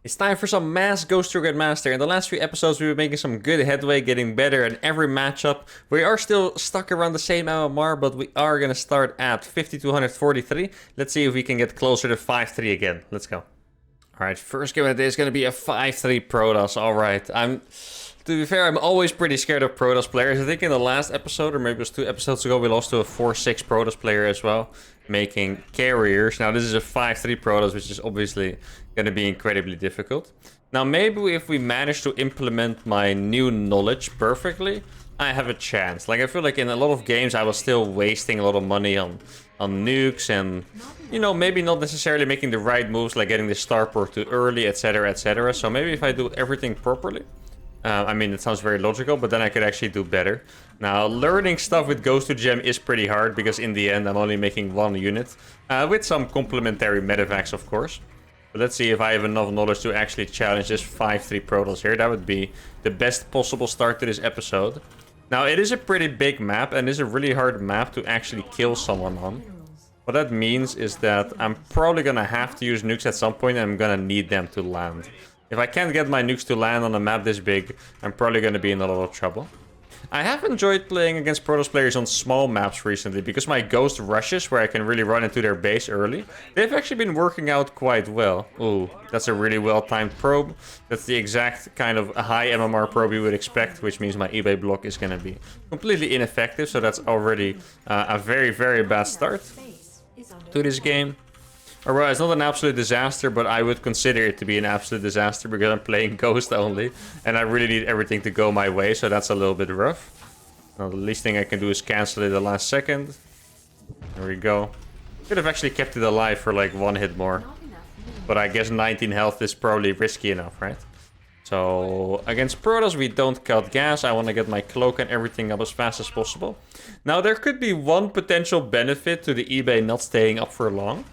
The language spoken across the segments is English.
It's time for some mass Ghost through Grandmaster. In the last few episodes, we were making some good headway, getting better in every matchup. We are still stuck around the same MMR, but we are going to start at 5243. Let's see if we can get closer to 5-3 again. Let's go. Alright, first game of the day is going to be a 5-3 Protoss. Alright, to be fair, I'm always pretty scared of Protoss players. I think in the last episode, or maybe it was 2 episodes ago, we lost to a 4-6 Protoss player as well, making carriers. Now this is a 5-3 Protoss, which is obviously going to be incredibly difficult. Now maybe if we manage to implement my new knowledge perfectly, I have a chance. Like, I feel like in a lot of games I was still wasting a lot of money on nukes and, you know, maybe not necessarily making the right moves, like getting the starport too early, etc, etc. So maybe if I do everything properly, I mean, it sounds very logical, but then I could actually do better. Now, learning stuff with Ghost to Gem is pretty hard, because in the end I'm only making 1 unit, with some complementary medevacs, of course. But let's see if I have enough knowledge to actually challenge this 5-3 Protoss here. That would be the best possible start to this episode. Now, it is a pretty big map, and it's a really hard map to actually kill someone on. What that means is that I'm probably gonna have to use nukes at some point, and I'm gonna need them to land. If I can't get my nukes to land on a map this big, I'm probably gonna be in a lot of trouble. I have enjoyed playing against Protoss players on small maps recently, because my Ghost rushes, where I can really run into their base early, they've actually been working out quite well. Ooh, that's a really well-timed probe. That's the exact kind of high MMR probe you would expect, which means my eBay block is going to be completely ineffective, so that's already a very, very bad start to this game. Or, well, it's not an absolute disaster, but I would consider it to be an absolute disaster because I'm playing Ghost only, and I really need everything to go my way, so that's a little bit rough. Now, the least thing I can do is cancel it the last second. There we go. Could have actually kept it alive for like 1 hit more. But I guess 19 health is probably risky enough, right? So, against Protoss, we don't cut gas. I want to get my cloak and everything up as fast as possible. Now, there could be one potential benefit to the eBay not staying up for long.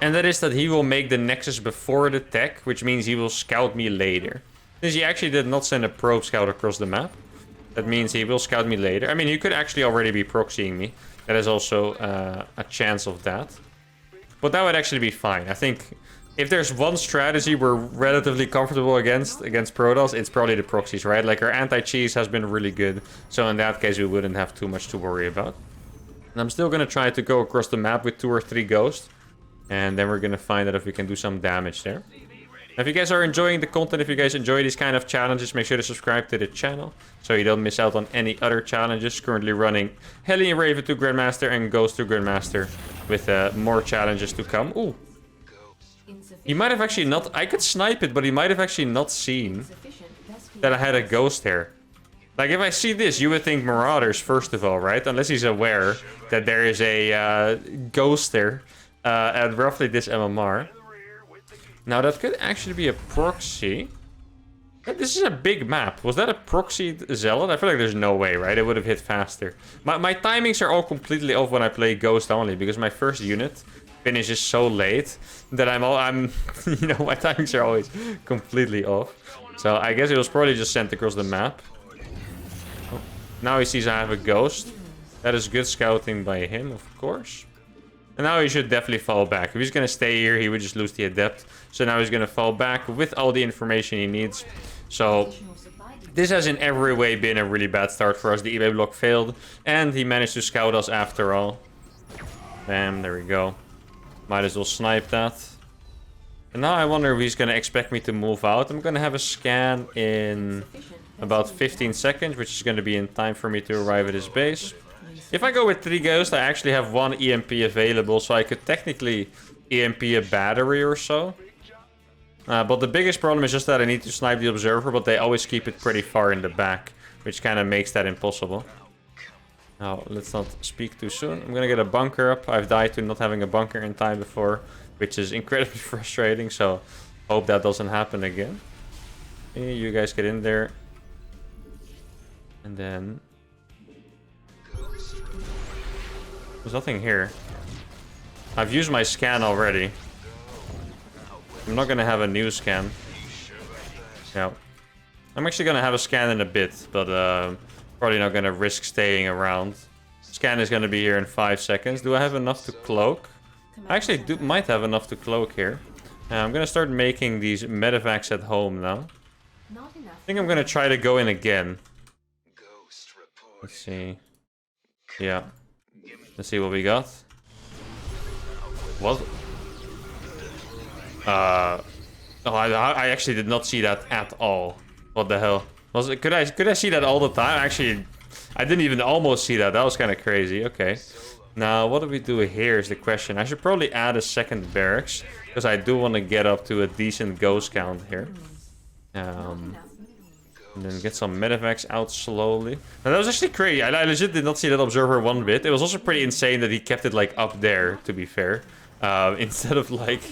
And that is that he will make the Nexus before the tech, which means he will scout me later. Since he actually did not send a probe scout across the map, that means he will scout me later. I mean, he could actually already be proxying me. That is also a chance of that. But that would actually be fine. I think if there's one strategy we're relatively comfortable against Protoss, it's probably the proxies, right? Like, our anti-cheese has been really good. So in that case, we wouldn't have too much to worry about. And I'm still going to try to go across the map with 2 or 3 ghosts. And then we're going to find out if we can do some damage there. If you guys are enjoying the content, if you guys enjoy these kind of challenges, make sure to subscribe to the channel so you don't miss out on any other challenges. Currently running Hellion Raven to Grandmaster and Ghost to Grandmaster with more challenges to come. Ooh. He might have actually not... I could snipe it, but he might have actually not seen that I had a Ghost here. Like, if I see this, you would think Marauders, first of all, right? Unless he's aware that there is a Ghost there. At roughly this MMR. Now that could actually be a proxy. This is a big map. Was that a proxy Zealot? I feel like there's no way, right? It would have hit faster. My timings are all completely off when I play Ghost only, because my first unit finishes so late that I'm you know, my timings are always completely off. So I guess it was probably just sent across the map. Oh, now he sees I have a Ghost. That is good scouting by him, of course. And now he should definitely fall back. If he's going to stay here, he would just lose the Adept. So now he's going to fall back with all the information he needs. So this has in every way been a really bad start for us. The eBay block failed. And he managed to scout us after all. Bam, there we go. Might as well snipe that. And now I wonder if he's going to expect me to move out. I'm going to have a scan in about 15 seconds, which is going to be in time for me to arrive at his base. If I go with 3 ghosts, I actually have 1 EMP available, so I could technically EMP a battery or so. But the biggest problem is just that I need to snipe the observer, but they always keep it pretty far in the back, which kind of makes that impossible. Now, let's not speak too soon. I'm gonna get a bunker up. I've died to not having a bunker in time before, which is incredibly frustrating, so hope that doesn't happen again. Okay, you guys get in there. And then... there's nothing here. I've used my scan already. I'm not gonna have a new scan. Yeah. I'm actually gonna have a scan in a bit, but probably not gonna risk staying around. Scan is gonna be here in 5 seconds. Do I have enough to cloak? I actually might have enough to cloak here. I'm gonna start making these medevacs at home now. Not enough. I think I'm gonna try to go in again. Let's see. Yeah. Let's see what we got. What? Oh, I actually did not see that at all. What the hell? Was it? Could I see that all the time? Actually, I didn't even almost see that. That was kind of crazy. Okay. Now, what do we do here is the question. I should probably add a second barracks because I do want to get up to a decent ghost count here. And then get some medevacs out slowly. Now, that was actually crazy. I legit did not see that observer one bit. It was also pretty insane that he kept it like up there, to be fair. Instead of like,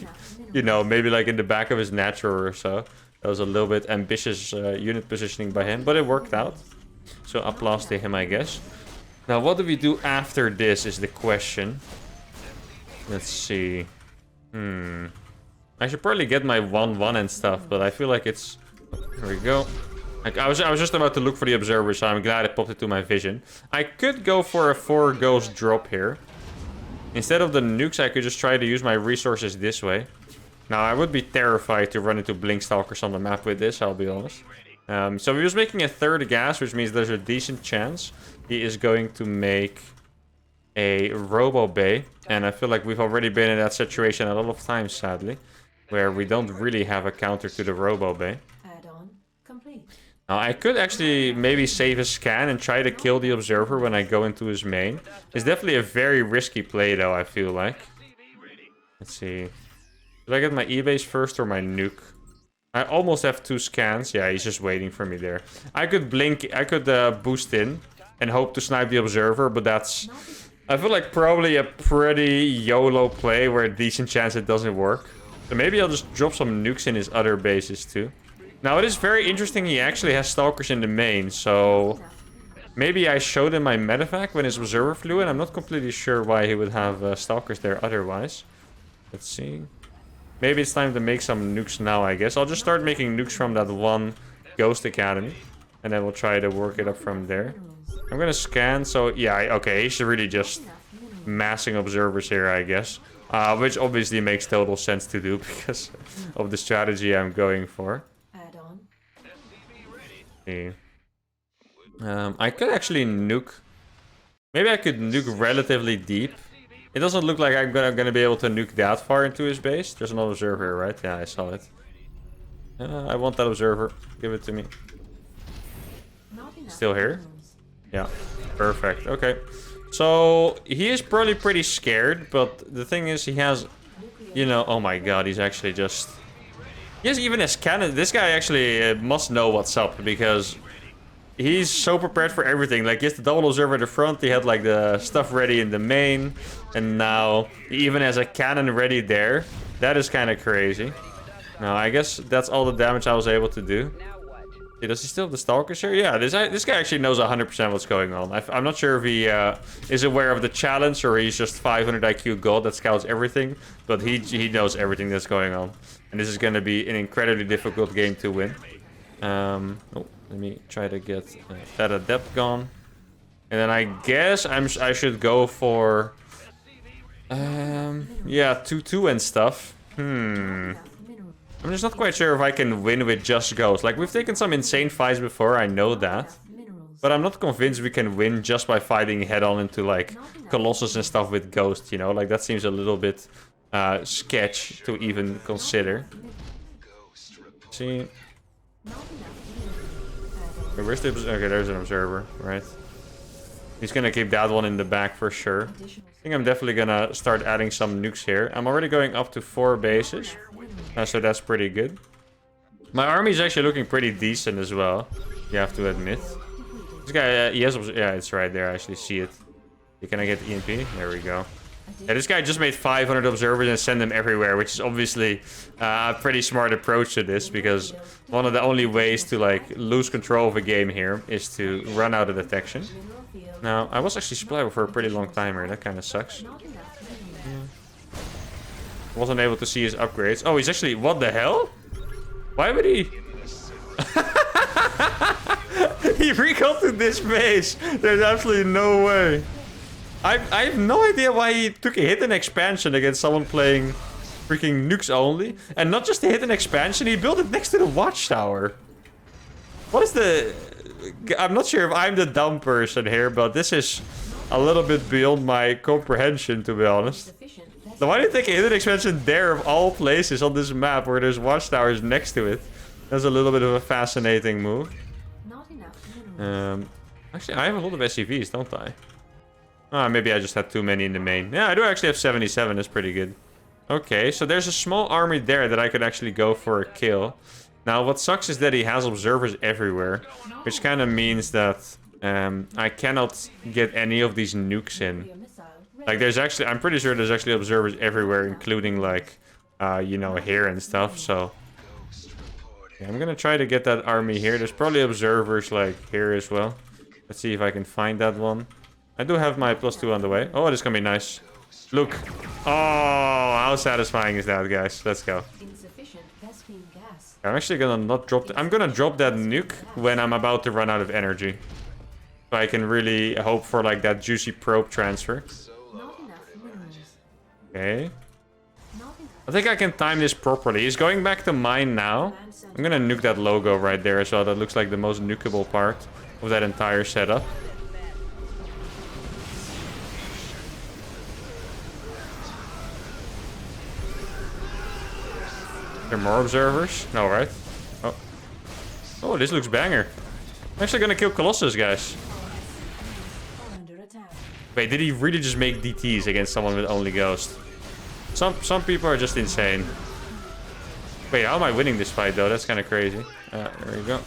you know, maybe like in the back of his natural or so. That was a little bit ambitious unit positioning by him, but it worked out. So applause to him, I guess. Now, what do we do after this is the question. Let's see. I should probably get my 1-1 and stuff, but I feel like it's... There we go. Like, I was just about to look for the observer, so I'm glad it popped into my vision. I could go for a 4 ghost drop here. Instead of the nukes, I could just try to use my resources this way. Now, I would be terrified to run into blink stalkers on the map with this, I'll be honest. So he was making a 3rd gas, which means there's a decent chance he is going to make a robo bay. And I feel like we've already been in that situation a lot of times, sadly, where we don't really have a counter to the robo bay. Add-on complete. Now, I could actually maybe save a scan and try to kill the observer when I go into his main. It's definitely a very risky play, though, I feel like. Let's see. Should I get my E-base first or my nuke? I almost have 2 scans. Yeah, he's just waiting for me there. I could blink, I could boost in and hope to snipe the observer, but that's... I feel like probably a pretty YOLO play where a decent chance it doesn't work. So maybe I'll just drop some nukes in his other bases too. Now, it is very interesting he actually has stalkers in the main, so... Maybe I showed him my medevac when his observer flew in. I'm not completely sure why he would have stalkers there otherwise. Let's see. Maybe it's time to make some nukes now, I guess. I'll just start making nukes from that one Ghost Academy. And then we'll try to work it up from there. I'm gonna scan, so yeah, okay, he's really just massing observers here, I guess. Which obviously makes total sense to do because of the strategy I'm going for. Okay. I could actually nuke. Maybe I could nuke relatively deep. It doesn't look like I'm gonna be able to nuke that far into his base. There's another observer here, right? Yeah, I saw it. I want that observer. Give it to me. Still here? Yeah. Perfect. Okay. So, he is probably pretty scared, but the thing is, he has... You know, oh my god, he's actually just... He has even his cannon. This guy actually must know what's up, because... He's so prepared for everything. Like, he has the double observer in the front, he had like the stuff ready in the main, and now he even has a cannon ready there. That is kind of crazy. Now, I guess that's all the damage I was able to do. Yeah, does he still have the stalkers here? Yeah, this guy actually knows 100% what's going on. I'm not sure if he is aware of the challenge or he's just 500 IQ god that scouts everything, but he knows everything that's going on. And this is going to be an incredibly difficult game to win. Let me try to get that adept gone. And then I guess I should go for... yeah, 2-2 and stuff. I'm just not quite sure if I can win with just Ghost. Like, we've taken some insane fights before, I know that. But I'm not convinced we can win just by fighting head-on into, like, Colossus and stuff with Ghost, you know? Like, that seems a little bit sketch to even consider. See... Where's the... Okay, there's an observer, right? He's gonna keep that one in the back for sure. I think I'm definitely gonna start adding some nukes here. I'm already going up to 4 bases. So that's pretty good. My army is actually looking pretty decent as well. You have to admit. This guy, he has... Yeah, it's right there. I actually see it. Can I get EMP? There we go. Yeah, this guy just made 500 observers and sent them everywhere, which is obviously a pretty smart approach to this, because one of the only ways to like lose control of a game here is to run out of detection. Now, I was actually supply for a pretty long time here. That kind of sucks. Wasn't able to see his upgrades. Oh, he's actually... What the hell? Why would he... He recalled to this base. There's absolutely no way. I have no idea why he took a hit in expansion against someone playing freaking nukes only. And not just to hit an expansion, he built it next to the watchtower. What is the... I'm not sure if I'm the dumb person here, but this is a little bit beyond my comprehension, to be honest. Now, why do you think a hidden expansion there of all places on this map where there's watchtowers next to it? That's a little bit of a fascinating move. Not enough. Actually, I have a lot of SCVs, don't I? Ah, maybe I just had too many in the main. Yeah, I do actually have 77. That's pretty good. Okay, so there's a small army there that I could actually go for a kill. Now, what sucks is that he has observers everywhere, which kind of means that I cannot get any of these nukes in. Like, there's actually, I'm pretty sure there's actually observers everywhere, including, like, you know, here and stuff, so... Yeah, I'm gonna try to get that army here. There's probably observers, like, here as well. Let's see if I can find that one. I do have my +2 on the way. Oh, this is gonna be nice. Look. Oh, how satisfying is that, guys? Let's go. I'm actually gonna not drop... I'm gonna drop that nuke when I'm about to run out of energy. So I can really hope for, like, that juicy probe transfer. Okay. I think I can time this properly. He's going back to mine now. I'm gonna nuke that logo right there as well. That looks like the most nukeable part of that entire setup. There are more observers? No, right? Oh. Oh, this looks banger. I'm actually gonna kill Colossus, guys. Wait, did he really just make DTs against someone with only Ghost? Some people are just insane. Wait, how am I winning this fight, though? That's kind of crazy. There we go.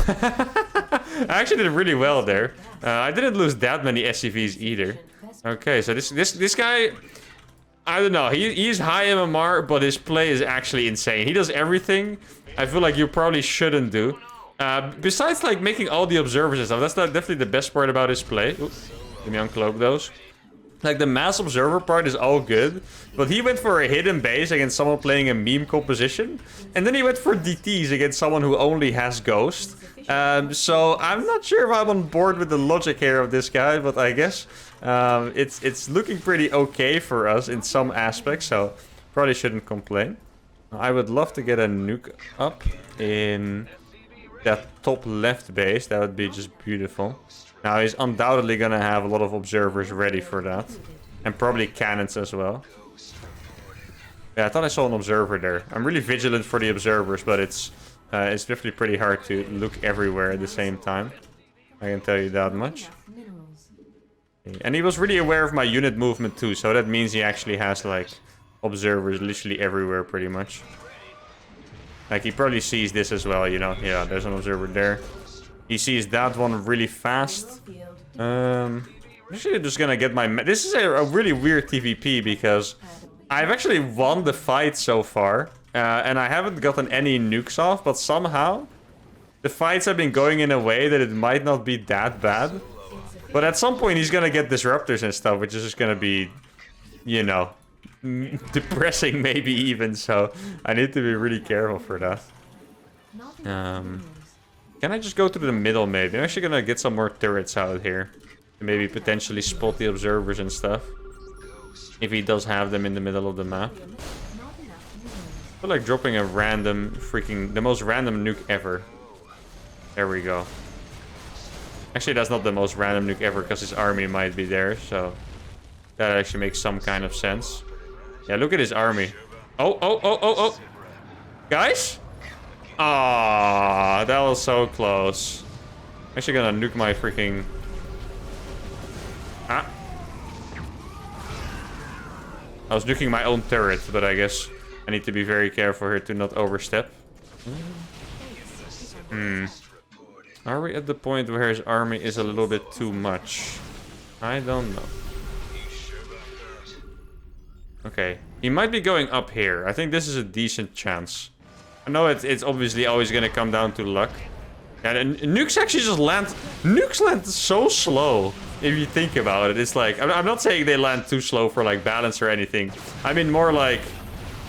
I actually did really well there. I didn't lose that many SCVs either. Okay, so this guy... I don't know. He's high MMR, but his play is actually insane. He does everything I feel like you probably shouldn't do. Besides, like, making all the observers and stuff. That's definitely the best part about his play. Ooh, let me uncloak those. Like, the mass observer part is all good, but he went for a hidden base against someone playing a meme composition, and then he went for DTs against someone who only has Ghost. So I'm not sure if I'm on board with the logic here of this guy, but I guess it's looking pretty okay for us in some aspects, so probably shouldn't complain. I would love to get a nuke up in that top left base. That would be just beautiful. Now, he's undoubtedly going to have a lot of observers ready for that. And probably cannons as well. Yeah, I thought I saw an observer there. I'm really vigilant for the observers, but it's definitely pretty hard to look everywhere at the same time. I can tell you that much. And he was really aware of my unit movement too, so that means he actually has, like, observers literally everywhere pretty much. Like, he probably sees this as well, you know. Yeah, there's an observer there. He sees that one really fast. I'm actually just gonna get my... This is a really weird TVP because I've actually won the fight so far. And I haven't gotten any nukes off, but somehow the fights have been going in a way that it might not be that bad. But at some point he's gonna get disruptors and stuff, which is just gonna be, you know, depressing maybe even. So I need to be really careful for that. Can I just go to the middle maybe? I'm actually gonna get some more turrets out here. And maybe potentially spot the observers and stuff. If he does have them in the middle of the map. I feel like dropping a random freaking... the most random nuke ever. There we go. Actually, that's not the most random nuke ever because his army might be there. So that actually makes some kind of sense. Yeah, look at his army. Oh. Guys? Ah, that was so close. I'm actually gonna nuke my freaking... Ah. I was nuking my own turret, but I guess I need to be very careful here to not overstep. Are we at the point where his army is a little bit too much? I don't know. Okay. He might be going up here. I think this is a decent chance. I know it's obviously always going to come down to luck. And nukes actually just land... Nukes land so slow, if you think about it. It's like... I'm not saying they land too slow for, like, balance or anything. I mean, more like...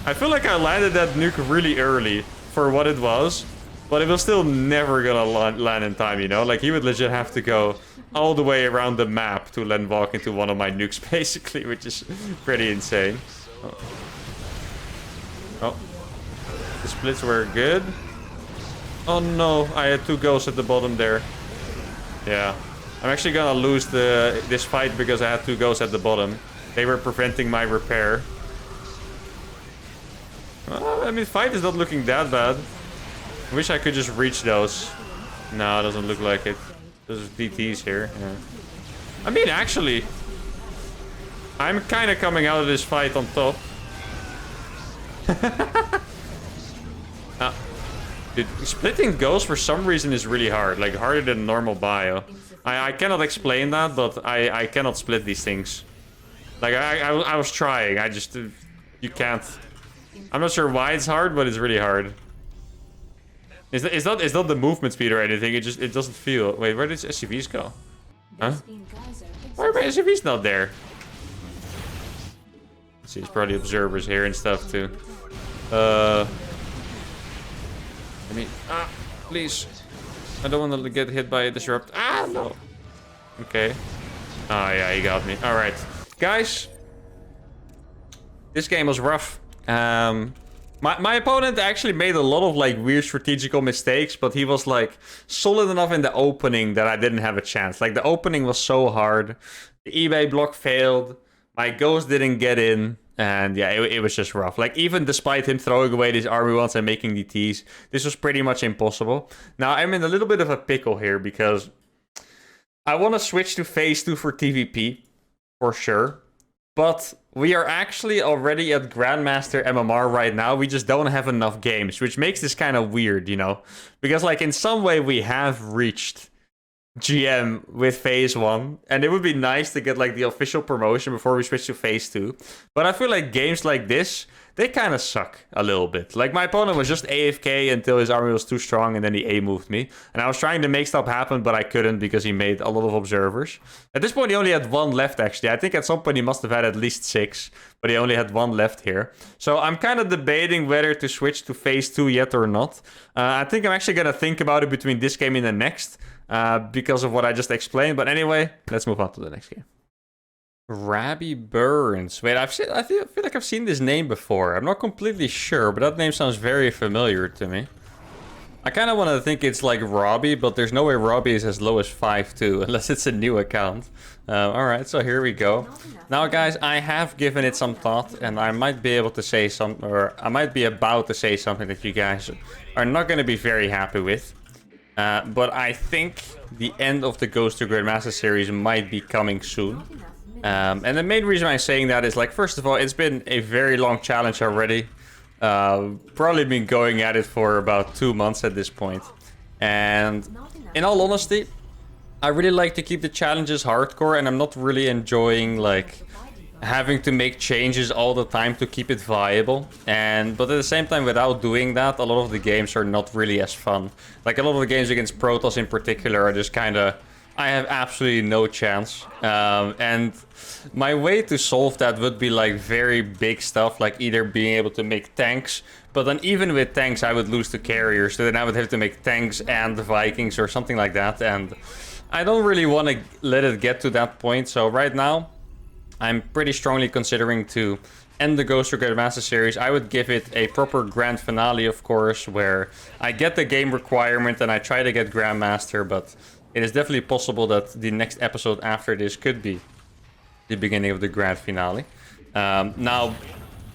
I feel like I landed that nuke really early for what it was. But it was still never gonna land in time, you know? Like, he would legit have to go all the way around the map to then walk into one of my nukes, basically, which is pretty insane. Oh. Oh. The splits were good. Oh no, I had 2 ghosts at the bottom there. Yeah. I'm actually gonna lose this fight because I had 2 ghosts at the bottom. They were preventing my repair. I mean, fight is not looking that bad. I wish I could just reach those. No, it doesn't look like it. There's DTs here. Yeah. I mean, actually, I'm kind of coming out of this fight on top. Dude, splitting ghosts for some reason is really hard. Like, harder than normal bio. I cannot explain that, but I cannot split these things. Like, I was trying. I just... you can't. I'm not sure why it's hard, but it's really hard. It's not the movement speed or anything. It doesn't feel... Wait, where did SCVs go? Huh? Why are my SCVs not there? Let's see, there's probably observers here and stuff too. Let me... Ah, please. I don't want to get hit by a disrupt. Ah, no. Okay. Oh, yeah, he got me. Alright. Guys. This game was rough. My opponent actually made a lot of like weird strategical mistakes, but he was like solid enough in the opening that I didn't have a chance. Like the opening was so hard. The eBay block failed. My ghost didn't get in. And yeah, it was just rough. Like even despite him throwing away these army ones and making DTs, this was pretty much impossible. Now I'm in a little bit of a pickle here because I want to switch to phase 2 for TVP for sure. But we are actually already at Grandmaster MMR right now. We just don't have enough games, which makes this kind of weird, you know? Because, like, in some way we have reached GM with phase 1. And it would be nice to get, like, the official promotion before we switch to phase 2. But I feel like games like this, they kind of suck a little bit. Like, my opponent was just AFK until his army was too strong and then he A-moved me. And I was trying to make stuff happen, but I couldn't because he made a lot of observers. At this point, he only had 1 left, actually. I think at some point he must have had at least 6, but he only had 1 left here. So I'm kind of debating whether to switch to phase 2 yet or not. I think I'm actually going to think about it between this game and the next because of what I just explained. But anyway, let's move on to the next game. Rabbi Burns. Wait, I feel like I've seen this name before. I'm not completely sure, but that name sounds very familiar to me. I kind of want to think it's like Robbie, but there's no way Robbie is as low as 5'2", unless it's a new account. Alright, so here we go. Now, guys, I have given it some thought, and I might be able to say something, or I might be about to say something that you guys are not going to be very happy with. But I think the end of the Ghost to Grandmaster series might be coming soon. And the main reason I'm saying that is, like, first of all, it's been a very long challenge already. Probably been going at it for about 2 months at this point. And in all honesty, I really like to keep the challenges hardcore, and I'm not really enjoying, like, having to make changes all the time to keep it viable. But at the same time, without doing that, a lot of the games are not really as fun. Like, a lot of the games against Protoss in particular are just kind of... I have absolutely no chance. And my way to solve that would be like very big stuff, like either being able to make tanks, but then even with tanks I would lose to carriers, so then I would have to make tanks and the Vikings or something like that, and I don't really want to let it get to that point. So right now I'm pretty strongly considering to end the Ghost to Grandmaster series. I would give it a proper grand finale, of course, where I get the game requirement and I try to get Grandmaster, but it is definitely possible that the next episode after this could be the beginning of the grand finale. Now,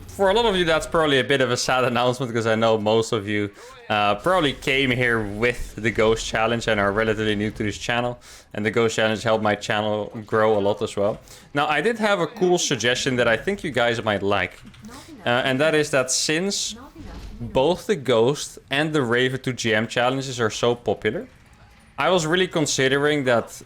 for a lot of you, that's probably a bit of a sad announcement, because I know most of you probably came here with the Ghost Challenge and are relatively new to this channel. And the Ghost Challenge helped my channel grow a lot as well. Now, I did have a cool suggestion that I think you guys might like. And that is that since both the Ghost and the Raven to GM challenges are so popular, I was really considering that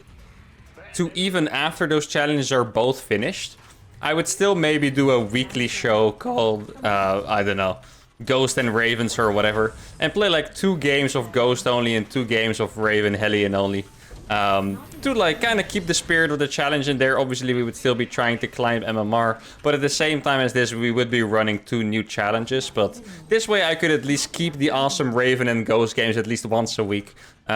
to even after those challenges are both finished, I would still maybe do a weekly show called, I don't know, Ghost and Ravens or whatever, and play like 2 games of Ghost only and 2 games of Raven Hellion only. To like kind of keep the spirit of the challenge in there. Obviously we would still be trying to climb MMR, but at the same time as this we would be running 2 new challenges, but this way I could at least keep the awesome Raven and Ghost games at least once a week.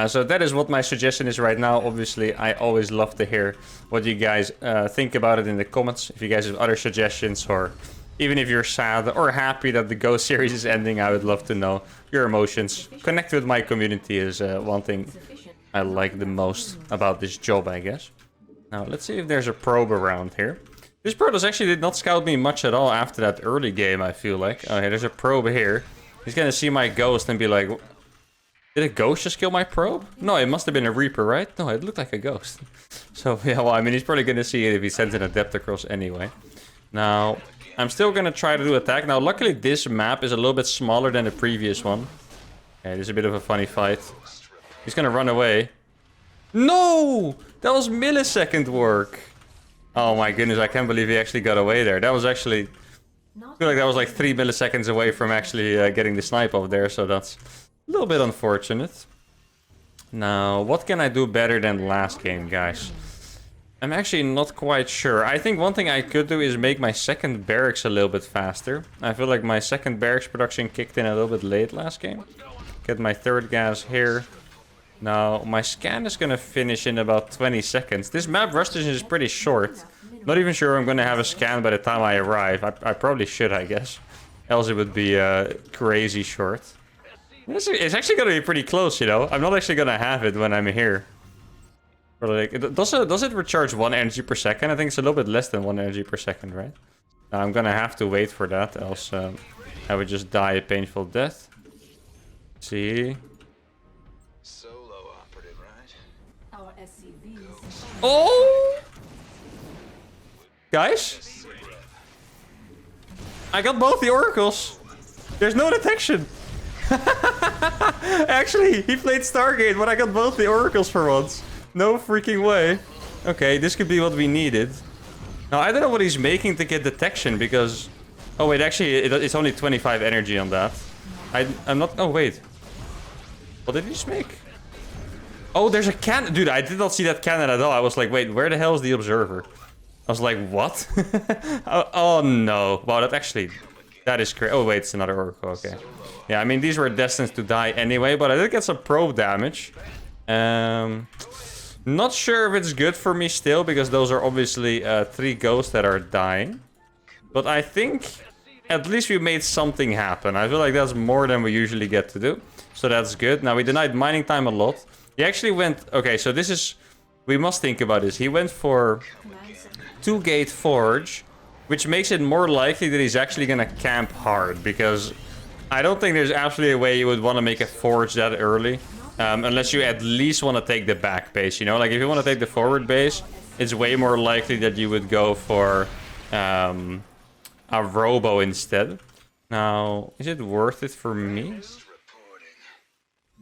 So that is what my suggestion is right now. Obviously I always love to hear what you guys think about it in the comments. If you guys have other suggestions or Even if you're sad or happy that the Ghost series is ending, I would love to know your emotions. Connect with my community is one thing I like the most about this job, I guess. Now, let's see if there's a probe around here. This Protoss actually did not scout me much at all after that early game, I feel like. Oh, yeah, there's a probe here. He's gonna see my Ghost and be like... Did a Ghost just kill my probe? No, it must have been a Reaper, right? No, it looked like a Ghost. So, yeah, well, I mean, he's probably gonna see it if he sends an Adept across anyway. Now, I'm still gonna try to do attack. Now, luckily, this map is a little bit smaller than the previous one. Okay, this is a bit of a funny fight. He's gonna run away. No! That was millisecond work. Oh my goodness, I can't believe he actually got away there. That was actually... I feel like that was like 3 milliseconds away from actually getting the snipe off there, so that's a little bit unfortunate. Now, what can I do better than last game, guys? I'm actually not quite sure. I think one thing I could do is make my second barracks a little bit faster. I feel like my second barracks production kicked in a little bit late last game. Get my third gas here. Now, my scan is gonna finish in about 20 seconds. This map rush distance is pretty short. Not even sure I'm gonna have a scan by the time I arrive. I probably should, I guess. Else it would be crazy short. It's actually gonna be pretty close, you know? I'm not actually gonna have it when I'm here. Or like, does it recharge 1 energy per second? I think it's a little bit less than 1 energy per second, right? Now, I'm gonna have to wait for that, else I would just die a painful death. Let's see... Oh! Guys? I got both the oracles. There's no detection. Actually, he played Stargate, but I got both the oracles for once. No freaking way. Okay, this could be what we needed. Now, I don't know what he's making to get detection, because... Oh, wait, actually, it's only 25 energy on that. I'm not... Oh, wait. What did he just make? Oh, there's a cannon. Dude, I did not see that cannon at all. I was like, wait, where the hell is the observer? I was like, what? oh, no. Wow, that actually... That is crazy. Oh, wait, it's another oracle. Okay. Yeah, I mean, these were destined to die anyway, but I did get some probe damage. Not sure if it's good for me still, because those are obviously 3 ghosts that are dying. But I think at least we made something happen. I feel like that's more than we usually get to do. So that's good. Now, we denied mining time a lot. He actually went... Okay, so this is... We must think about this. He went for 2-gate forge, which makes it more likely that he's actually going to camp hard, because I don't think there's absolutely a way you would want to make a forge that early, unless you at least want to take the back base, you know? Like, if you want to take the forward base, it's way more likely that you would go for a robo instead. Now, is it worth it for me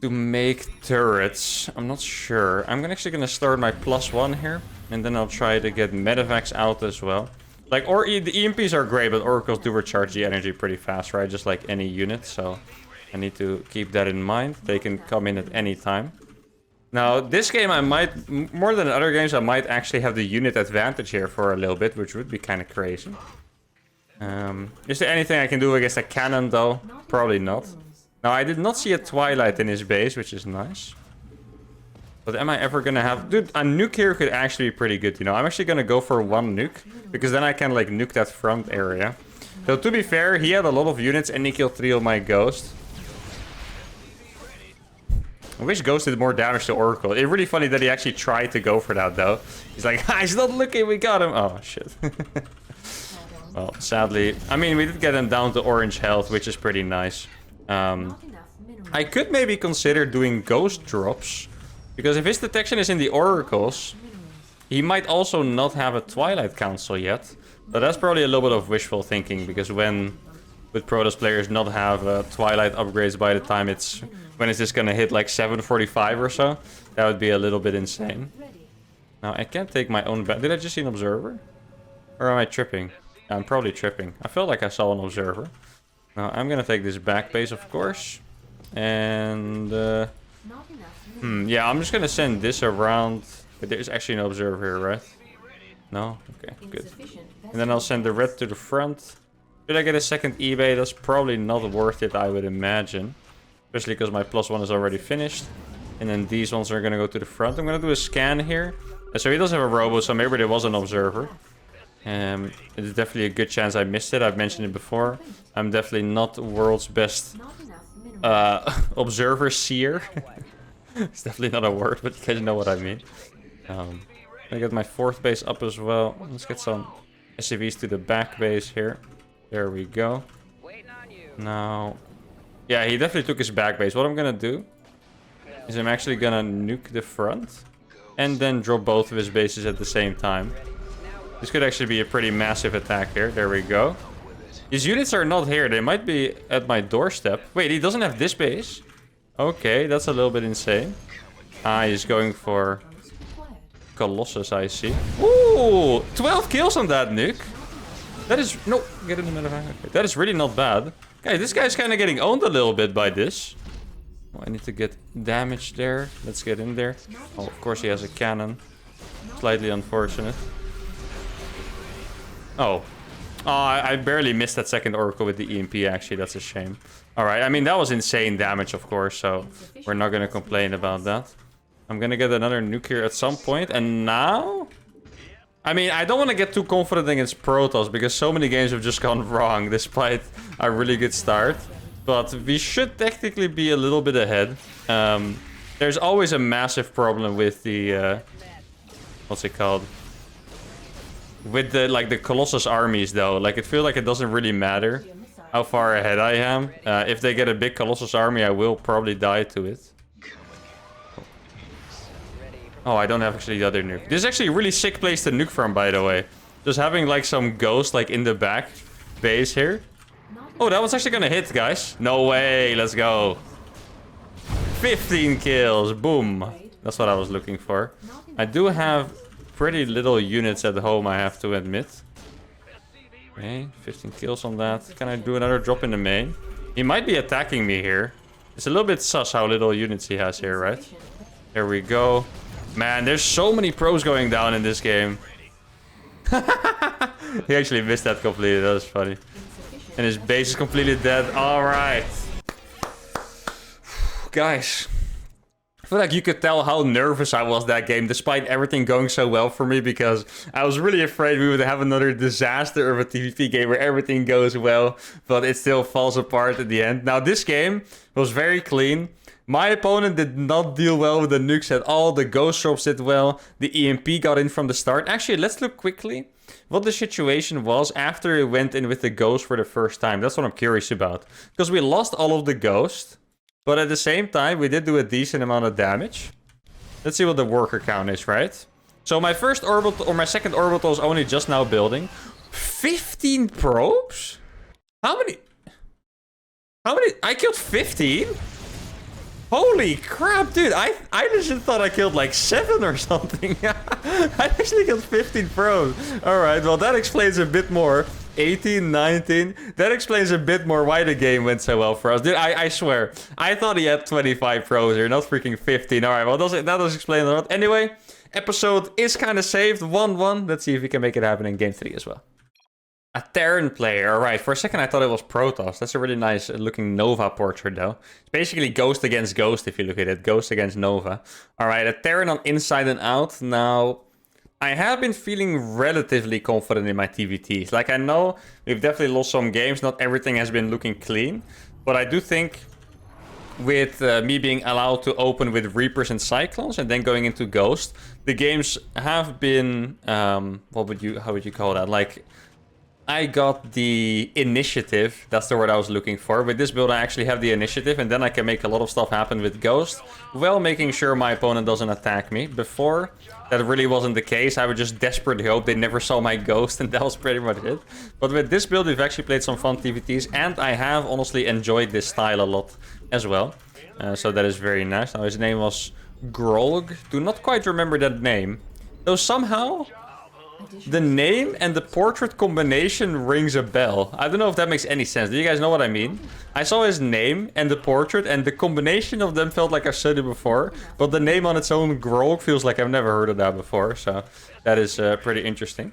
to make turrets? I'm not sure. I'm actually gonna start my +1 here, and then I'll try to get medevacs out as well. Like, the EMPs are great, but oracles do recharge the energy pretty fast, right? Just like any unit, so I need to keep that in mind. They can come in at any time. Now, this game I might, more than other games, I might actually have the unit advantage here for a little bit, which would be kind of crazy. Is there anything I can do against a cannon, though? Probably not. Now, I did not see a Twilight in his base, which is nice. But am I ever gonna have... Dude, a nuke here could actually be pretty good, you know? I'm actually gonna go for 1 nuke, because then I can, like, nuke that front area. So, to be fair, he had a lot of units, and he killed 3 of my ghosts. I wish Ghost did more damage to Oracle. It's really funny that he actually tried to go for that, though. He's like, he's not looking, we got him! Oh, shit. Well, sadly... I mean, we did get him down to orange health, which is pretty nice. I could maybe consider doing ghost drops, because if his detection is in the oracles, he might also not have a Twilight Council yet. But that's probably a little bit of wishful thinking, because would Protoss players not have Twilight upgrades by the time it's... When is this gonna hit like 745 or so? That would be a little bit insane. Now, I can't take my own... Did I just see an observer? Or am I tripping? Yeah, I'm probably tripping. I felt like I saw an observer. Now, I'm gonna take this back base, of course. And... yeah, I'm just gonna send this around. But there's actually an observer here, right? No? Okay, good. And then I'll send the red to the front. Should I get a second eBay? That's probably not worth it, I would imagine. Especially because my +1 is already finished. And then these ones are gonna go to the front. I'm gonna do a scan here. So he does have a robo, so maybe there was an observer. It's definitely a good chance I missed it. I've mentioned it before. I'm definitely not the world's best Not enough minerals. observer seer. It's definitely not a word, but you guys know what I mean. I get my 4th base up as well. Let's get some SCVs to the back base here. There we go. Now, yeah, he definitely took his back base. What I'm gonna do is I'm actually gonna nuke the front and then drop both of his bases at the same time. This could actually be a pretty massive attack here. There we go. His units are not here. They might be at my doorstep. Wait, he doesn't have this base? Okay, that's a little bit insane. Ah, he's going for Colossus, I see. Ooh, 12 kills on that nuke. That is... No, get in the middle of it. That is really not bad. Okay, this guy's kind of getting owned a little bit by this. Oh, I need to get damage there. Let's get in there. Oh, of course he has a cannon. Slightly unfortunate. Oh. Oh, I barely missed that second Oracle with the EMP, actually. That's a shame. Alright, I mean, that was insane damage, of course, so we're not going to complain about that. I'm going to get another nuke here at some point, and now... I mean, I don't want to get too confident against Protoss, because so many games have just gone wrong, despite a really good start. But we should technically be a little bit ahead. There's always a massive problem with the... what's it called? With the, like, the Colossus armies, though. Like, it feels like it doesn't really matter how far ahead I am. If they get a big Colossus army, I will probably die to it. Oh, I don't have actually the other nuke. This is actually a really sick place to nuke from, by the way. Just having, like, some ghost, like, in the back base here. Oh, that one's actually gonna hit, guys. No way. Let's go. 15 kills. Boom. That's what I was looking for. I do have pretty little units at home, I have to admit. Okay, 15 kills on that. Can I do another drop in the main? He might be attacking me here. It's a little bit sus how little units he has here, right? There we go. Man, there's so many pros going down in this game. He actually missed that completely. That was funny. And his base is completely dead. Alright. Guys. I feel like you could tell how nervous I was that game, despite everything going so well for me, because I was really afraid we would have another disaster of a PvP game where everything goes well, but it still falls apart at the end. Now, this game was very clean. My opponent did not deal well with the nukes at all. The ghost drops did well. The EMP got in from the start. Actually, let's look quickly what the situation was after it went in with the ghost for the first time. That's what I'm curious about. Because we lost all of the ghost. But at the same time, we did do a decent amount of damage. Let's see what the worker count is, right? So my first orbital, or my second orbital is only just now building. 15 probes? How many? I killed 15? Holy crap, dude. I just thought I killed like 7 or something. I actually killed 15 probes. Alright, well that explains a bit more. 18, 19. That explains a bit more why the game went so well for us. Dude, I swear. I thought he had 25 pros here, not freaking 15. Alright, well that does explain a lot. Anyway, episode is kind of saved. 1-1. Let's see if we can make it happen in game 3 as well. A Terran player. Alright, for a second I thought it was Protoss. That's a really nice looking Nova portrait though. It's basically Ghost against Ghost if you look at it. Ghost against Nova. Alright, a Terran on Inside and Out. Now, I have been feeling relatively confident in my TVTs. Like, I know we've definitely lost some games. Not everything has been looking clean. But I do think with me being allowed to open with Reapers and Cyclones and then going into Ghost, the games have been... how would you call that? Like, I got the initiative. That's the word I was looking for. With this build, I actually have the initiative, and then I can make a lot of stuff happen with Ghost, while making sure my opponent doesn't attack me. Before, that really wasn't the case. I would just desperately hope they never saw my Ghost, and that was pretty much it. But with this build, we've actually played some fun TVTs, and I have honestly enjoyed this style a lot as well. So that is very nice. Now, his name was Grolg. Do not quite remember that name. Though somehow... the name and the portrait combination rings a bell. I don't know if that makes any sense. Do you guys know what I mean? I saw his name and the portrait, and the combination of them felt like I've said it before. But the name on its own, Grolg, feels like I've never heard of that before. So that is pretty interesting.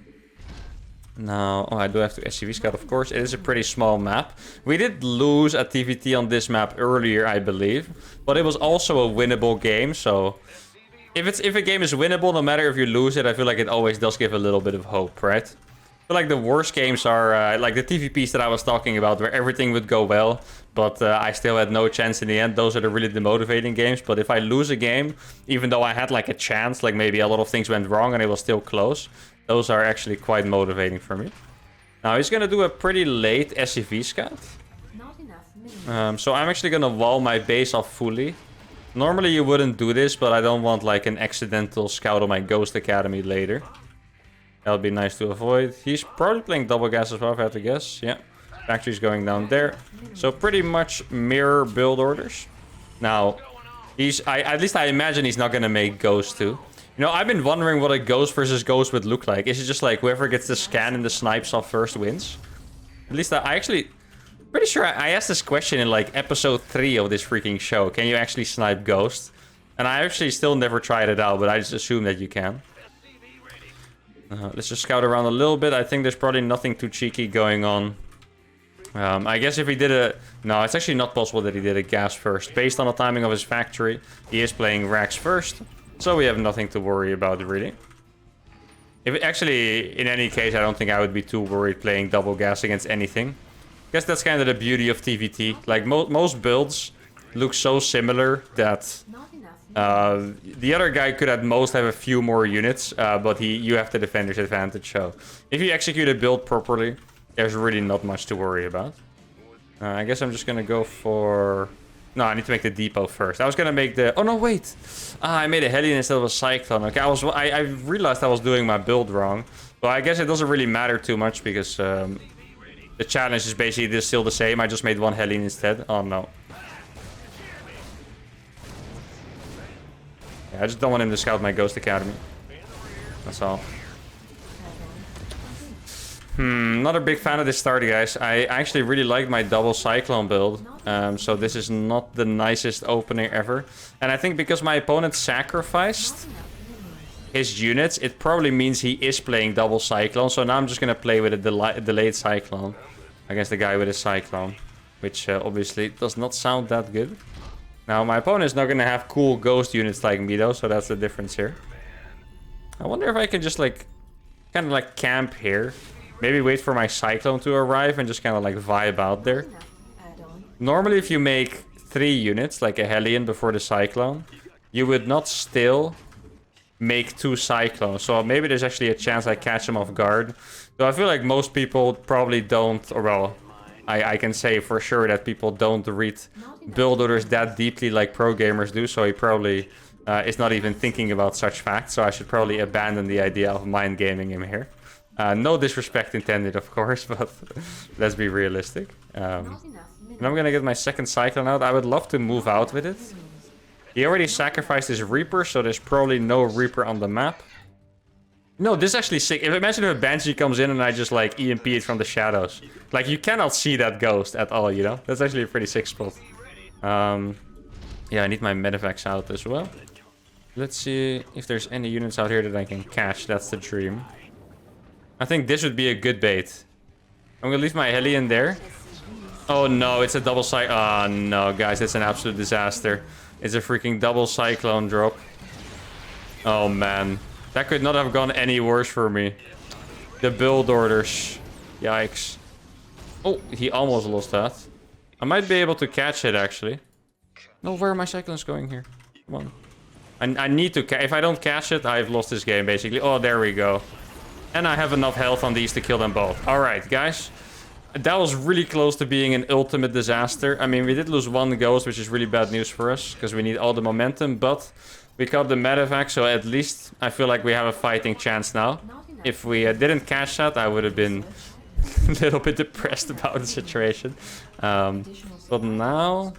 Now, oh, I do have to SCV scout, of course. It is a pretty small map. We did lose a TVT on this map earlier, I believe. But it was also a winnable game, so... If a game is winnable, no matter if you lose it, I feel like it always does give a little bit of hope, right? feel like the worst games are like the TVPs that I was talking about, where everything would go well, but I still had no chance in the end. Those are the really demotivating games. But if I lose a game, even though I had like a chance, like maybe a lot of things went wrong and it was still close, those are actually quite motivating for me. Now he's gonna do a pretty late SCV scout. Not enough. So I'm actually gonna wall my base off fully. Normally you wouldn't do this, but I don't want like an accidental scout on my Ghost Academy later. That would be nice to avoid. He's probably playing double gas as well, if I had to guess. Yeah. Factory's going down there. So pretty much mirror build orders. Now, at least I imagine he's not going to make Ghost too. You know, I've been wondering what a Ghost versus Ghost would look like. Is it just like whoever gets the scan and the snipes off first wins? At least I actually... Pretty sure I asked this question in like episode 3 of this freaking show. Can you actually snipe Ghost? And I actually still never tried it out, but I just assume that you can. Let's just scout around a little bit. I think there's probably nothing too cheeky going on. I guess if he did a... No, it's actually not possible that he did a gas first. Based on the timing of his factory, he is playing Rax first. So we have nothing to worry about, really. Actually, in any case, I don't think I would be too worried playing double gas against anything. I guess that's kind of the beauty of TVT. Like, most builds look so similar that... the other guy could at most have a few more units, but you have the defender's advantage. So if you execute a build properly, there's really not much to worry about. I guess I'm just gonna go for... No, I need to make the depot first. I was gonna make the... Oh no, wait! I made a Hellion instead of a Cyclone. Okay, I realized I was doing my build wrong. But I guess it doesn't really matter too much because the challenge is basically still the same. I just made one Hellion instead. Oh no. I just don't want him to scout my Ghost Academy. That's all. Not a big fan of this starter, guys. I actually really like my double Cyclone build. So this is not the nicest opening ever. And I think because my opponent sacrificed his units, it probably means he is playing double Cyclone. So now I'm just going to play with a delayed Cyclone against the guy with a Cyclone. Which obviously does not sound that good. Now, my opponent is not going to have cool ghost units like me, though, so that's the difference here. I wonder if I can just, like, kind of, like, camp here. Maybe wait for my Cyclone to arrive and just kind of, like, vibe out there. Normally, if you make 3 units, like a Hellion before the Cyclone, you would not still make 2 Cyclones. So maybe there's actually a chance I catch them off guard. So I feel like most people probably don't, or well... I can say for sure that people don't read build orders that deeply like pro gamers do, so he probably is not even thinking about such facts, so I should probably abandon the idea of mind gaming him here. No disrespect intended, of course, but let's be realistic. And I'm gonna get my second Cyclone out. I would love to move out with it. He already sacrificed his Reaper, so there's probably no Reaper on the map. No, this is actually sick. Imagine if a Banshee comes in and I just, like, EMP it from the shadows. Like, you cannot see that ghost at all, you know? That's actually a pretty sick spot. Yeah, I need my medevacs out as well. Let's see if there's any units out here that I can catch. That's the dream. I think this would be a good bait. I'm gonna leave my Hellion there. Oh, no, it's a double Cyclone. Oh, no, guys, it's an absolute disaster. It's a freaking double Cyclone drop. Oh, man. That could not have gone any worse for me. The build orders. Yikes. Oh, he almost lost that. I might be able to catch it, actually. No, where are my Cyclones going here? Come on. I need to if I don't catch it, I've lost this game, basically. Oh, there we go. And I have enough health on these to kill them both. Alright, guys. That was really close to being an ultimate disaster. I mean, we did lose 1 ghost, which is really bad news for us. Because we need all the momentum, but... we got the medevac, so at least I feel like we have a fighting chance now. If we didn't catch that, I would have been a little bit depressed about the situation. But now...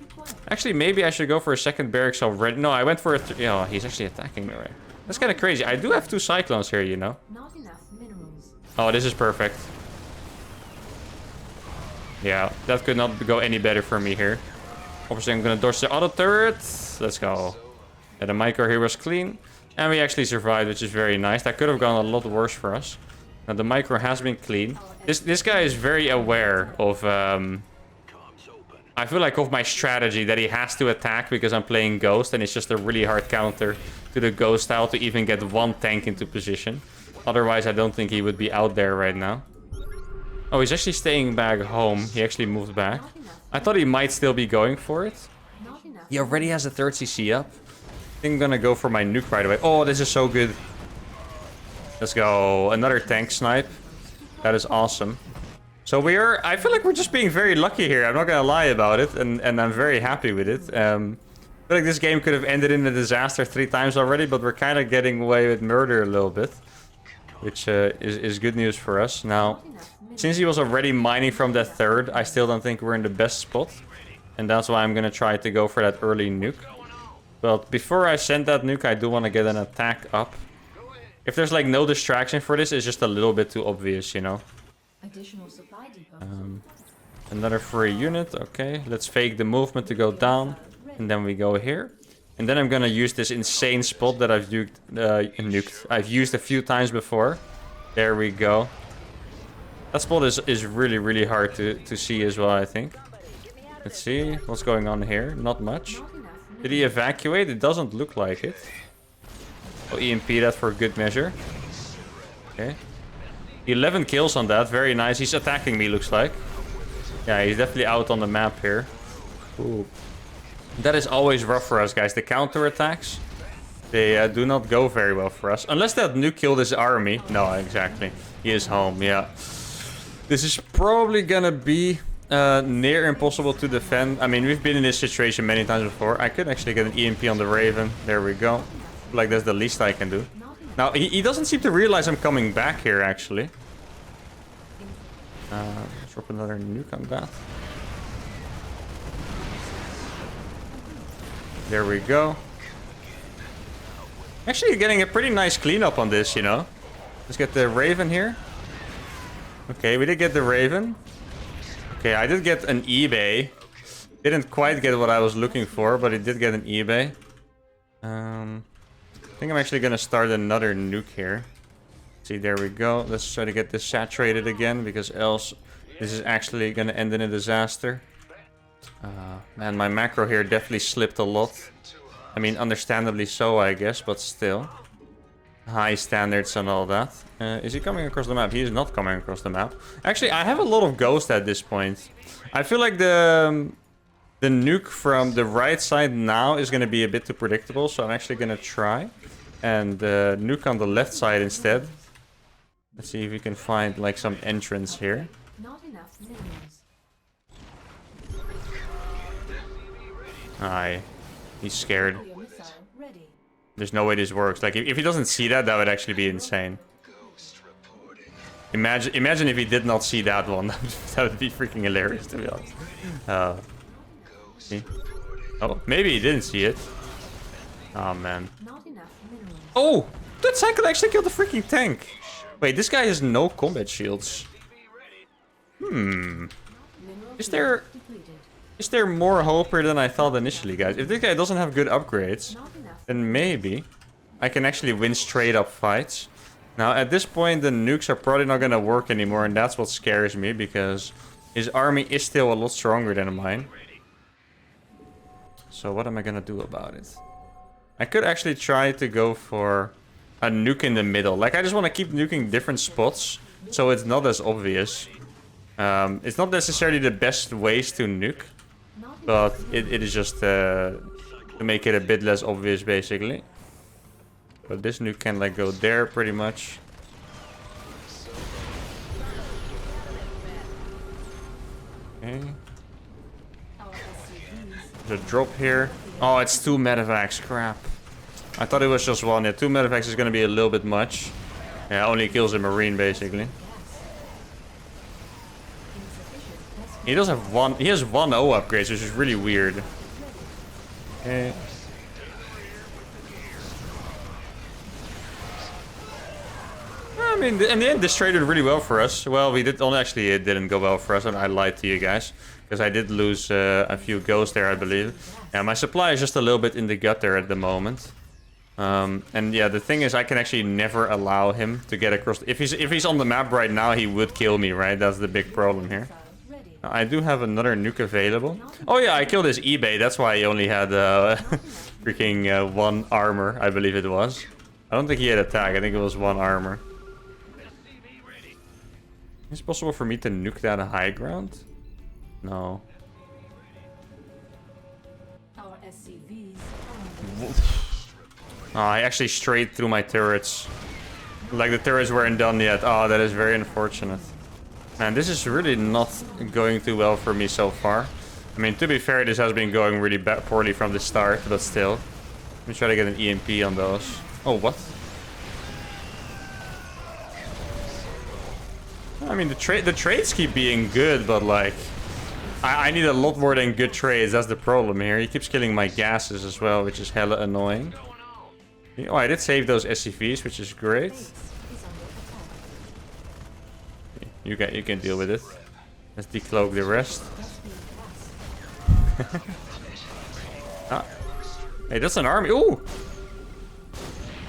actually, maybe I should go for a second barracks already. No, I went for a... oh, he's actually attacking me, right? That's kind of crazy. I do have 2 Cyclones here, you know? Oh, this is perfect. Yeah, that could not go any better for me here. Obviously, I'm going to dodge the auto turret. Let's go. Yeah, the micro here was clean. And we actually survived, which is very nice. That could have gone a lot worse for us. Now, the micro has been clean. This guy is very aware of... I feel like of my strategy that he has to attack because I'm playing Ghost. And it's just a really hard counter to the Ghost style to even get 1 tank into position. Otherwise, I don't think he would be out there right now. Oh, he's actually staying back home. He actually moved back. I thought he might still be going for it. He already has a third CC up. I think I'm gonna go for my nuke right away. Oh, this is so good. Let's go. Another tank snipe. That is awesome. So I feel like we're just being very lucky here. I'm not gonna lie about it. And I'm very happy with it. I feel like this game could have ended in a disaster 3 times already, but we're kind of getting away with murder a little bit. Which is good news for us. Now, since he was already mining from that third, I still don't think we're in the best spot. And that's why I'm gonna try to go for that early nuke. But before I send that nuke, I do want to get an attack up. If there's like no distraction for this, it's just a little bit too obvious, you know. Additional supply depot. Another free unit. Okay, let's fake the movement to go down. And then we go here. And then I'm gonna use this insane spot that I've nuked. I've used a few times before. There we go. That spot is really, really hard to see as well, I think. Let's see what's going on here. Not much. Did he evacuate? It doesn't look like it. I'll EMP that for good measure. Okay. 11 kills on that. Very nice. He's attacking me, looks like. Yeah, he's definitely out on the map here. Ooh. That is always rough for us, guys. The counter-attacks, they do not go very well for us. Unless that nuke killed his army. No, exactly. He is home, yeah. This is probably gonna be near impossible to defend. I mean, we've been in this situation many times before. I could actually get an EMP on the Raven. There we go. Like, that's the least I can do. Now, he doesn't seem to realize I'm coming back here, actually. Drop another nuke on that. There we go. Actually getting a pretty nice cleanup on this, you know. Let's get the Raven here. Okay, we did get the Raven. Okay, I did get an eBay. Didn't quite get what I was looking for, but it did get an eBay. I think I'm actually gonna start another nuke here. See, there we go. Let's try to get this saturated again, because else this is actually gonna end in a disaster. Man, my macro here definitely slipped a lot. I mean, understandably so, I guess, but still. High standards and all that. Is he coming across the map? He is not coming across the map. Actually, I have a lot of ghosts at this point. I feel like the nuke from the right side now is going to be a bit too predictable, so I'm actually going to try. And nuke on the left side instead. Let's see if we can find like some entrance here. Not enough minerals. Aye. He's scared. Your missile ready. There's no way this works. Like, if he doesn't see that, that would actually be insane. Imagine if he did not see that one. That would be freaking hilarious, to be honest. See? Oh, maybe he didn't see it. Oh, man. Not enough minerals. Oh! That cycle actually killed the freaking tank. Wait, this guy has no combat shields. Is there more hope here than I thought initially, guys? If this guy doesn't have good upgrades, then maybe I can actually win straight up fights. Now, at this point, the nukes are probably not going to work anymore, and that's what scares me, because his army is still a lot stronger than mine. So what am I going to do about it? I could actually try to go for a nuke in the middle. Like, I just want to keep nuking different spots, so it's not as obvious. It's not necessarily the best ways to nuke, but it is just to make it a bit less obvious, basically. But this nuke can like go there pretty much. Okay. There's a drop here. Oh, it's 2 medevacs. Crap. I thought it was just 1. Yeah, 2 medevacs is going to be a little bit much. Yeah, only kills a marine, basically. He does have one. He has 1 O upgrades, which is really weird. Okay. I mean, in the end, this traded really well for us. Well, we did. Well, actually, it didn't go well for us, and I lied to you guys, because I did lose a few ghosts there, I believe. Yeah, my supply is just a little bit in the gutter at the moment. And yeah, the thing is, I can actually never allow him to get across. If he's on the map right now, he would kill me, right? That's the big problem here. I do have another nuke available. Oh yeah, I killed his eBay. That's why he only had freaking 1 armor, I believe it was. I don't think he had attack. I think it was 1 armor. Is it possible for me to nuke that high ground? No. Our SCVs Oh, I actually strayed through my turrets. Like the turrets weren't done yet. Oh, that is very unfortunate. Man, this is really not going too well for me so far. I mean, to be fair, this has been going really poorly from the start, but still. Let me try to get an EMP on those. Oh, what? I mean, the trades keep being good, but like... I need a lot more than good trades. That's the problem here. He keeps killing my gases as well, which is hella annoying. Oh, I did save those SCVs, which is great. You can deal with it. Let's decloak the rest. Ah. Hey, that's an army. Ooh!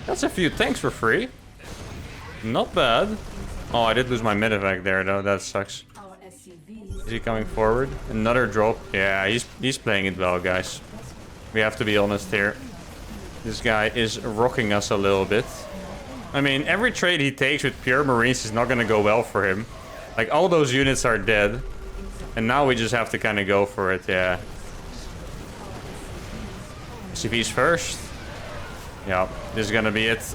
That's a few tanks for free. Not bad. Oh, I did lose my medevac there, though. That sucks. Is he coming forward? Another drop. Yeah, he's playing it well, guys. We have to be honest here. This guy is rocking us a little bit. I mean, every trade he takes with pure Marines is not going to go well for him. Like, all those units are dead. And now we just have to kind of go for it, yeah. CV's first. Yeah, this is going to be it.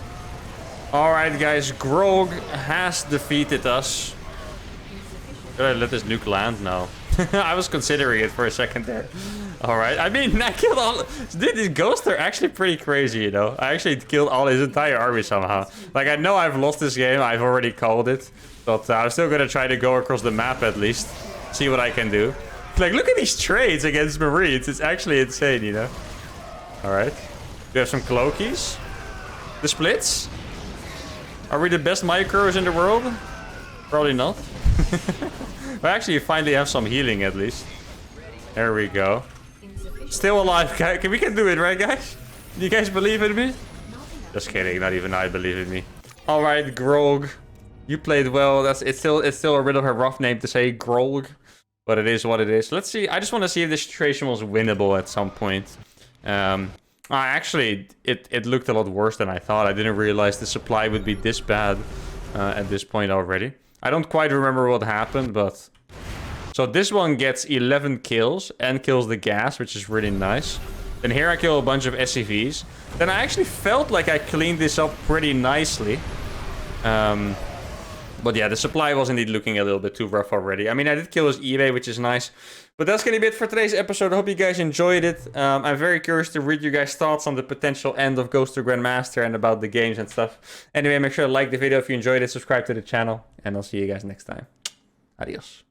Alright, guys. Grog has defeated us. Should I let this nuke land? No. I was considering it for a second there. Alright, I mean, I killed all... Dude, these ghosts are actually pretty crazy, you know? I actually killed all his entire army somehow. Like, I know I've lost this game. I've already called it. But I'm still gonna try to go across the map at least. See what I can do. Like, look at these trades against Marines. It's actually insane, you know? Alright. We have some cloakies. The splits. Are we the best micros in the world? Probably not. But actually, you finally have some healing at least. There we go. Still alive, guys. We can do it, right, guys? Do you guys believe in me? Just kidding. Not even I believe in me. All right, Grog. You played well. It's still a bit of a rough name to say, Grog, but it is what it is. Let's see. I just want to see if this situation was winnable at some point. Actually, it looked a lot worse than I thought. I didn't realize the supply would be this bad at this point already. I don't quite remember what happened, but... So this one gets 11 kills and kills the gas, which is really nice. Then here I kill a bunch of SCVs. Then I actually felt like I cleaned this up pretty nicely. But yeah, the supply was indeed looking a little bit too rough already. I mean, I did kill his eBay, which is nice. But that's going to be it for today's episode. I hope you guys enjoyed it. I'm very curious to read your guys' thoughts on the potential end of Ghost to Grandmaster and about the games and stuff. Anyway, make sure to like the video if you enjoyed it, subscribe to the channel, and I'll see you guys next time. Adios.